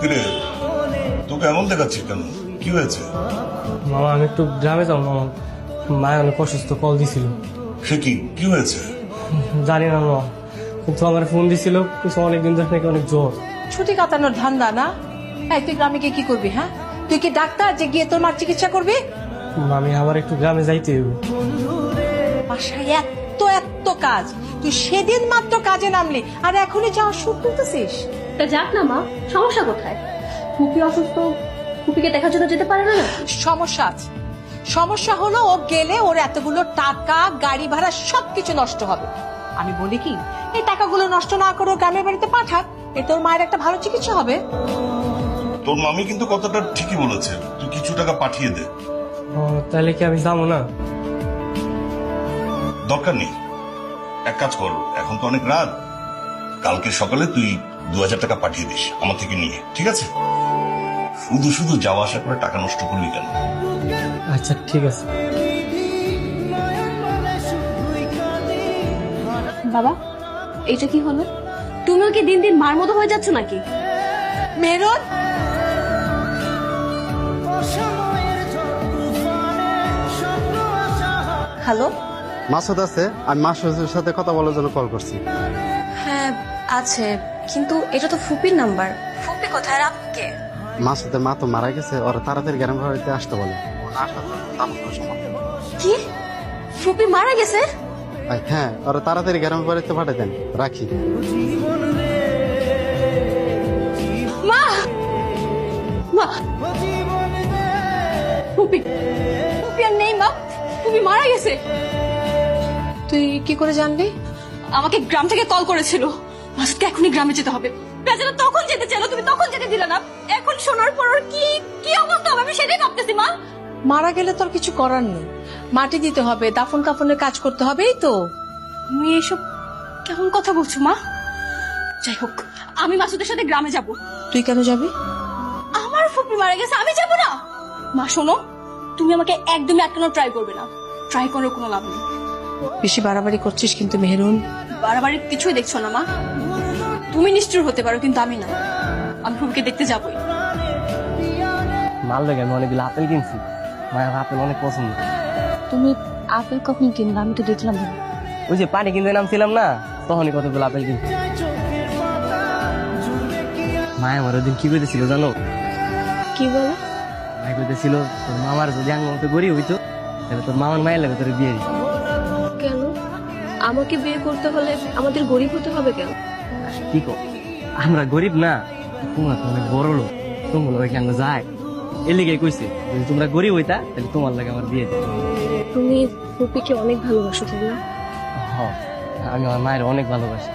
কিরে, তোকে এমন দেখাচ্ছিস কেন? কি হয়েছে? মামা আমি একটু গ্রামে যাবো মামা, মায়ের অনেক অসুস্থ, কল দিছিল। সে কি হয়েছে? জানি না মামা, কিন্তু আমার ফোন দিছিল কিছু অনেকদিন ধরে নাকি অনেক জ্বর। ছুটি কাটানোর ধান্দা না? এই তুই গ্রামে গিয়ে কি করবি? হ্যাঁ, তুই কি ডাক্তার যে গিয়ে তোর মার চিকিৎসা করবি? আমি আবার একটু গ্রামে যাইতে হইব। বাসায় এত কাজ, তুই সেদিন মাত্র কাজে নামলি আর এখনই যাওয়ার সুখ তুলতেছিস? তা যাক না মা, সমস্যা কোথায়? ফুপি অসুস্থ, ফুপিকে দেখার জন্য যেতে পারে না? সমস্যা আছে। সমস্যা হলো ও গেলে ওর এতগুলো টাকা, গাড়ি ভাড়া সবকিছু নষ্ট হবে। আমি বলি কি, এই টাকাগুলো নষ্ট না করে ও গ্রামের বাড়িতে পাঠাক, এতে ওর মায়ের একটা ভালো চিকিৎসা হবে। তোর মামি কিন্তু কথাটা ঠিকই বলেছে, তুই কিছু টাকা পাঠিয়ে দে। ও, তাহলে কি আমি যাবো না? দরকার নেই, এক কাজ কর, এখন তো অনেক রাত, কালকে সকালে তুই 2000 টাকা পাঠিয়ে দিস আমার থেকে নিয়ে, ঠিক আছে? শুধু শুধু যাওয়া আসা করে টাকা নষ্ট করবি কেন? আচ্ছা ঠিক আছে। বাবা, এটা কি হলো? তুমিও কি দিন দিন মার মতো হয়ে যাচ্ছ নাকি? Maroon, hello. মাসুদ আছে, আমি মাসুদের সাথে কথা বলার জন্য কল করছি। হ্যাঁ আছে, কিন্তু এটা তো ফুপির নাম্বার। ফুপি কোথায়? আপকে মাসুদের মা তো মারা গেছে, ওরা তাড়াতাড়ি গ্রাম বাড়িতে আসতে বলে। ও না আসার জন্য তেমন কোনো সময় নেই। কি? ফুপি মারা গেছে? হ্যাঁ, ওরা তাড়াতাড়ি গ্রাম বাড়িতে পাঠিয়ে দেন, রাখি। মা, মা, ফুপি, ফুপি আর নেই মা, ফুপি মারা গেছে। তুই কি করে জানলি? আমাকে গ্রাম থেকে কল করেছিল, মাসুদকে এখনই গ্রামে যেতে হবে। বেচারা তখন যেতে চাইলো, তুমি তখন যেতে দিলে না। এখন শোনার পর ওর কি কি অবস্থা হবে আমি সেটাই ভাবতেছি মা। মারা গেলে তোর কিছু করার নেই, মাটি দিতে হবে, দাফন কাফনের কাজ করতে হবে, এই তো। তুমি এসব কেমন কথা বলছো মা? যাই হোক, আমি মাসুদের সাথে গ্রামে যাব। তুই কেন যাবি? আমার ফুপি মারা গেছে, আমি যাব না। মা শোনো, তুমি আমাকে একদমই আটকানোর ট্রাই করবে না, ট্রাই করার কোনো লাভ নেই। বেশি বাড়াবাড়ি করছিস কিন্তু মেহেরুন। বাড়াবাড়ি কিছুই দেখছো না মা, তুমি নিষ্ঠুর হতে পারো কিন্তু আমি না। আমি ফুপিকে দেখতে যাবই। মাল লেগে আমি অনেকগুলো আপেল কিনছি, মায়ের আপেল অনেক পছন্দ। তুমি আপেল কখন কিনবে? আমি তো দেখলাম না। ওই যে পানি কিনতে নামছিলাম না, তখনই কতগুলো আপেল কিনছি। মায় আমার ওদিন কি কইতেছিল জানো? কি বলো? মায় কইতেছিল তোর মামার যদি আঙ্গ মতো গরিব হইতো তাহলে তোর মামার মায়ের লাগে তোর বিয়ে দিত। কেন আমাকে বিয়ে করতে হলে আমাদের গরিব হতে হবে কেন? কি কো, আমরা গরিব না, তোমরা তো অনেক বড় লোক, তোমার লাগে আঙ্গ যায়। এর লিগে কইছে যদি তোমরা গরিব হইতা তাহলে তোমার লাগে আমার বিয়ে দিত। তুমি ফুপিকে অনেক ভালোবাসো তাই না? হ, আমি আমার মায়ের অনেক ভালোবাসি।